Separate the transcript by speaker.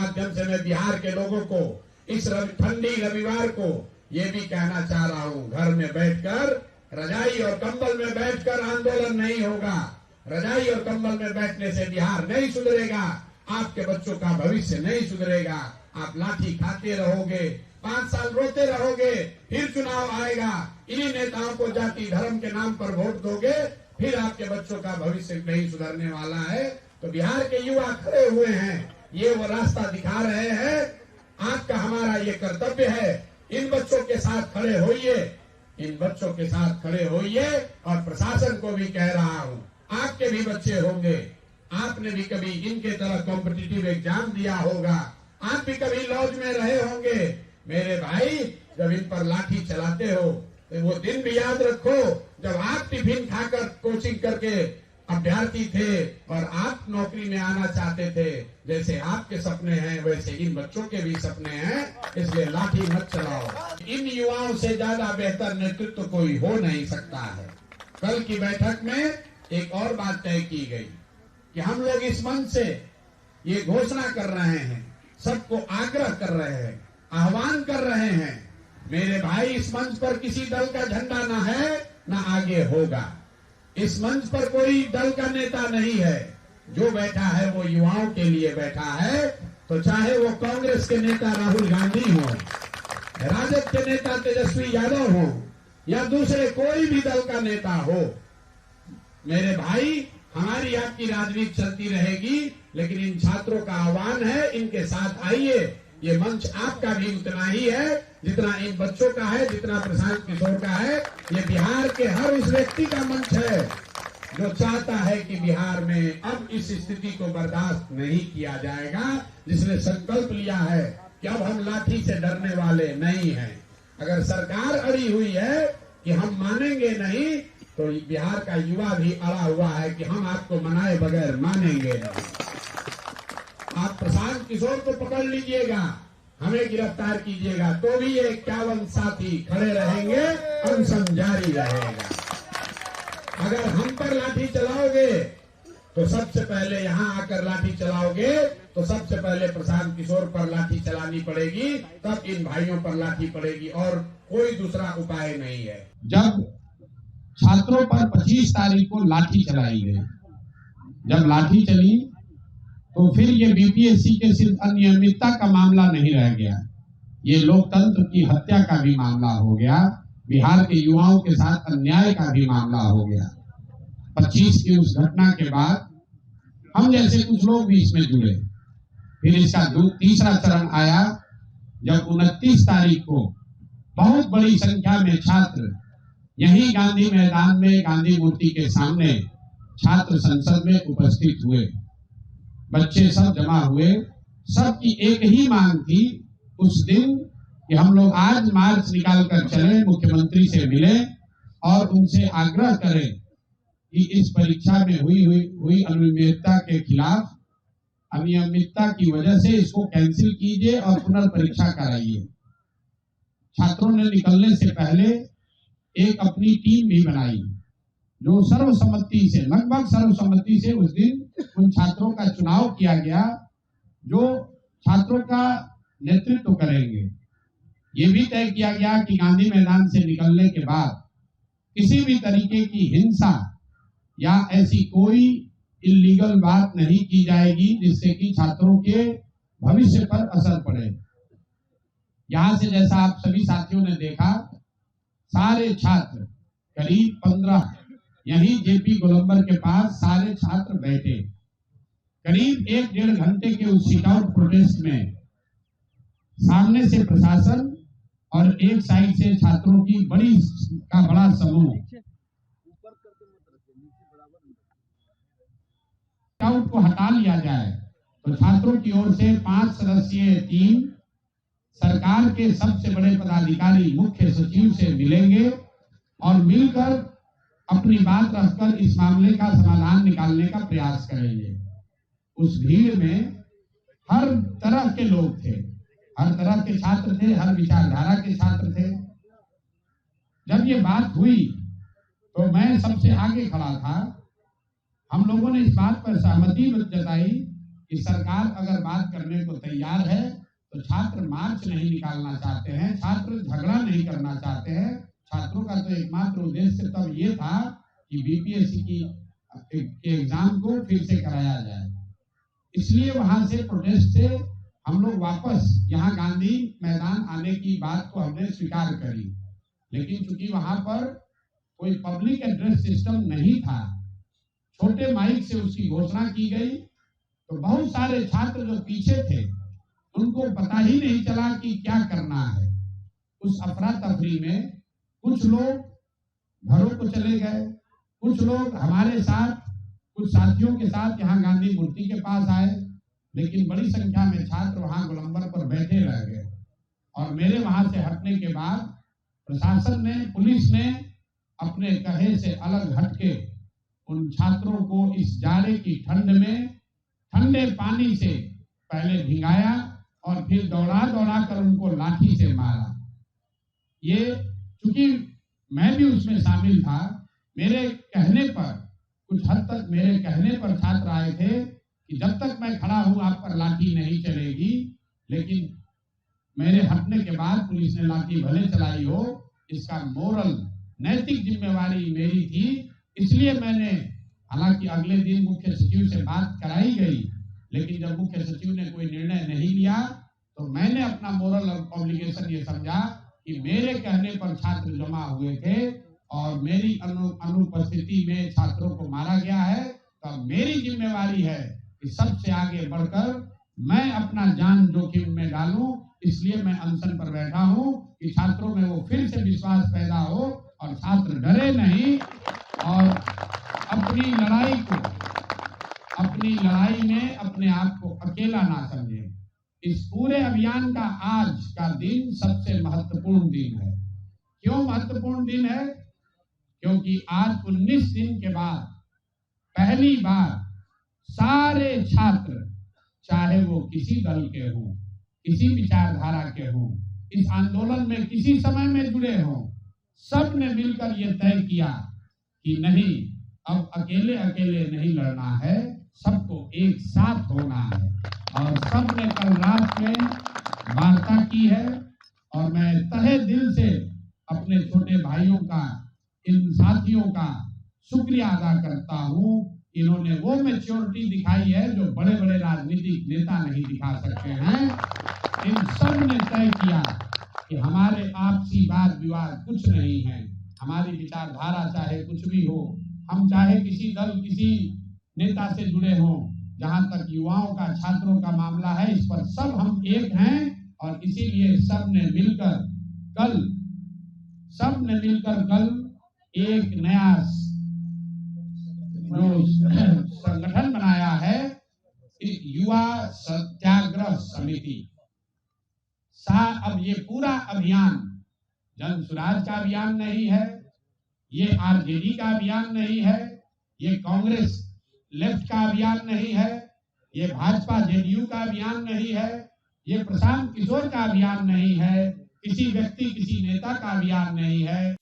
Speaker 1: माध्यम से मैं बिहार के लोगों को इस ठंडी रविवार को ये भी कहना चाह रहा हूँ, घर में बैठकर रजाई और कंबल में बैठकर आंदोलन नहीं होगा। रजाई और कंबल में बैठने से बिहार नहीं सुधरेगा, आपके बच्चों का भविष्य नहीं सुधरेगा। आप लाठी खाते रहोगे, 5 साल रोते रहोगे, फिर चुनाव आएगा, इन्हीं नेताओं को जाति धर्म के नाम पर वोट दोगे, फिर आपके बच्चों का भविष्य नहीं सुधरने वाला है। तो बिहार के युवा खड़े हुए हैं, ये वो रास्ता दिखा रहे हैं। आपका हमारा ये कर्तव्य है, इन बच्चों के साथ खड़े होइए, इन बच्चों के साथ खड़े होइए। और प्रशासन को भी कह रहा हूँ, आपके भी बच्चे होंगे, आपने भी कभी इनके तरह कॉम्पिटिटिव एग्जाम दिया होगा, आप भी कभी लॉज में रहे होंगे। मेरे भाई, जब इन पर लाठी चलाते हो तो वो दिन भी याद रखो जब आप टिफिन खाकर कोचिंग करके अभ्यर्थी थे और आप नौकरी में आना चाहते थे। जैसे आपके सपने हैं वैसे इन बच्चों के भी सपने हैं, इसलिए लाठी मत चलाओ। इन युवाओं से ज्यादा बेहतर नेतृत्व कोई हो नहीं सकता है। कल की बैठक में एक और बात तय की गई कि हम लोग इस मंच से ये घोषणा कर रहे हैं, सबको आग्रह कर रहे हैं, आह्वान कर रहे हैं, मेरे भाई इस मंच पर किसी दल का झंडा ना है ना आगे होगा। इस मंच पर कोई दल का नेता नहीं है, जो बैठा है वो युवाओं के लिए बैठा है। तो चाहे वो कांग्रेस के नेता राहुल गांधी हो, राजद के नेता तेजस्वी यादव हो या दूसरे कोई भी दल का नेता हो, मेरे भाई हमारी आपकी राजनीति चलती रहेगी, लेकिन इन छात्रों का आह्वान है, इनके साथ आइए। ये मंच आपका भी उतना ही है जितना इन बच्चों का है, जितना प्रशांत किशोर का है। ये बिहार के हर उस व्यक्ति का मंच है जो चाहता है कि बिहार में अब इस स्थिति को बर्दाश्त नहीं किया जाएगा, जिसने संकल्प लिया है कि अब हम लाठी से डरने वाले नहीं हैं। अगर सरकार अड़ी हुई है कि हम मानेंगे नहीं, तो बिहार का युवा भी अड़ा हुआ है कि हम आपको मनाए बगैर मानेंगे नहीं। आप प्रशांत किशोर को पकड़ लीजिएगा, हमें गिरफ्तार कीजिएगा, तो भी ये 51 साथी खड़े रहेंगे, अनशन जारी रहेगा। अगर हम पर लाठी चलाओगे तो सबसे पहले यहाँ आकर लाठी चलाओगे तो सबसे पहले प्रशांत किशोर पर लाठी चलानी पड़ेगी, तब इन भाइयों पर लाठी पड़ेगी, और कोई दूसरा उपाय नहीं है। जब छात्रों पर 25 तारीख को लाठी चलाई गई, जब लाठी चली तो फिर ये बीपीएससी के सिर्फ अनियमितता का मामला नहीं रह गया, ये लोकतंत्र की हत्या का भी मामला हो गया, बिहार के युवाओं के साथ अन्याय का भी मामला हो गया। 25 की उस घटना के बाद हम जैसे कुछ लोग भी इसमें जुड़े। फिर इसका तीसरा चरण आया जब 29 तारीख को बहुत बड़ी संख्या में छात्र यही गांधी मैदान में गांधी मूर्ति के सामने छात्र संसद में उपस्थित हुए। बच्चे सब जमा हुए, सबकी एक ही मांग थी उस दिन कि हम लोग आज मार्च निकाल कर चले, मुख्यमंत्री से मिले और उनसे आग्रह करें कि इस परीक्षा में हुई अनियमितता के खिलाफ, अनियमितता की वजह से इसको कैंसिल कीजिए और पुनर्परीक्षा कराइए। छात्रों ने निकलने से पहले एक अपनी टीम भी बनाई जो सर्वसम्मति से, लगभग सर्वसम्मति से उस दिन उन छात्रों का चुनाव किया गया जो छात्रों का नेतृत्व करेंगे। ये भी तय किया गया कि गांधी मैदान से निकलने के बाद किसी भी तरीके की हिंसा या ऐसी कोई इल्लीगल बात नहीं की जाएगी जिससे कि छात्रों के भविष्य पर असर पड़े। यहाँ से जैसा आप सभी साथियों ने देखा, सारे छात्र करीब 15 यही जेपी गोलंबर के पास सारे छात्र बैठे। करीब 1-1.5 घंटे के उस सिट आउट प्रोटेस्ट में सामने से प्रशासन और एक साइड से छात्रों की बड़ा समूह आउट को हटा लिया जाए, तो छात्रों की ओर से 5 सदस्यीय टीम सरकार के सबसे बड़े पदाधिकारी मुख्य सचिव से मिलेंगे और मिलकर अपनी बात रखकर इस मामले का समाधान निकालने का प्रयास करेंगे। उस भीड़ में हर तरह के लोग थे, हर तरह के छात्र थे, हर विचारधारा के छात्र थे। जब ये बात हुई तो मैं सबसे आगे खड़ा था। हम लोगों ने इस बात पर सहमति जताई
Speaker 2: कि सरकार अगर बात करने को तैयार है तो छात्र मार्च नहीं निकालना चाहते हैं, छात्र झगड़ा नहीं करना चाहते हैं। छात्रों का तो एकमात्र उद्देश्य तब ये था कि बीपीएससी के एग्जाम को फिर से कराया जाए। इसलिए वहां से प्रोटेस्ट से हम लोग वापस यहाँ गांधी मैदान आने की बात को हमने स्वीकार करी, लेकिन चूंकि वहां पर कोई पब्लिक एड्रेस सिस्टम नहीं था, छोटे माइक से उसकी घोषणा की गई, तो बहुत सारे छात्र जो पीछे थे उनको पता ही नहीं चला कि क्या करना है। उस अफरा तफरी में कुछ लोग घरों को चले गए, कुछ लोग हमारे साथ कुछ साथियों के साथ यहाँ गांधी मूर्ति के पास आए, लेकिन बड़ी संख्या में छात्र वहां गोलंबर पर बैठे रह गए। और मेरे वहां से हटने के बाद प्रशासन ने, पुलिस ने अपने कहे से अलग हटके उन छात्रों को इस जाड़े की ठंड में ठंडे पानी से पहले भिगाया और फिर दौड़ा दौड़ा कर उनको लाठी से मारा। ये चूंकि मैं भी उसमें शामिल था, मेरे कहने पर, कुछ हद तक मेरे कहने पर छात्र आए थे कि जब तक मैं खड़ा हूं आप पर लाठी नहीं चलेगी, लेकिन मेरे हटने के बाद पुलिस ने लाठी भले चलाई हो, इसका मोरल नैतिक जिम्मेवारी मेरी थी। इसलिए मैंने, हालांकि अगले दिन मुख्य सचिव से बात कराई गई, लेकिन जब मुख्य सचिव ने कोई निर्णय नहीं लिया तो मैंने अपना मोरल ऑब्लिगेशन ये समझा कि मेरे कहने पर छात्र जमा हुए थे और मेरी अनुपस्थिति में छात्रों को मारा गया है, तो मेरी जिम्मेवारी है कि सबसे आगे बढ़कर मैं अपना जान जोखिम में डालूं। इसलिए मैं अनशन पर बैठा हूं कि छात्रों में वो फिर से विश्वास पैदा हो और छात्र डरे नहीं और अपनी लड़ाई में अपने आप को अकेला ना समझे। इस पूरे अभियान का आज का दिन सबसे महत्वपूर्ण दिन है। क्यों महत्वपूर्ण दिन है? क्योंकि आज 19 दिन के बाद पहली बार सारे छात्र, चाहे वो किसी दल के हों, किसी विचारधारा के हों, इस आंदोलन में किसी समय में जुड़े हों, सब ने मिलकर ये तय किया कि नहीं, अब अकेले अकेले नहीं लड़ना है, सबको एक साथ होना है। और सबने कल रात में वार्ता की है और मैं तहे दिल से अपने छोटे भाइयों का, इन साथियों का शुक्रिया अदा करता हूं। इन्होंने वो मैच्योरिटी दिखाई है जो बड़े बड़े राजनीतिक नेता नहीं दिखा सकते हैं। इन सब ने तय किया कि हमारे आपसी वाद विवाद कुछ नहीं है, हमारी विचारधारा चाहे कुछ भी हो, हम चाहे किसी दल, किसी नेता से जुड़े हों, जहां तक युवाओं का, छात्रों का मामला है, इस पर सब हम एक हैं। और इसीलिए सब ने मिलकर कल एक नया संगठन बनाया है, युवा सत्याग्रह समिति। अब ये पूरा अभियान जन सुराज का अभियान नहीं है, ये आरजेडी का अभियान नहीं है, ये कांग्रेस लेफ्ट का अभियान नहीं है, ये भाजपा जेडीयू का अभियान नहीं है, ये प्रशांत किशोर का अभियान नहीं है, किसी व्यक्ति, किसी नेता का अभियान नहीं है।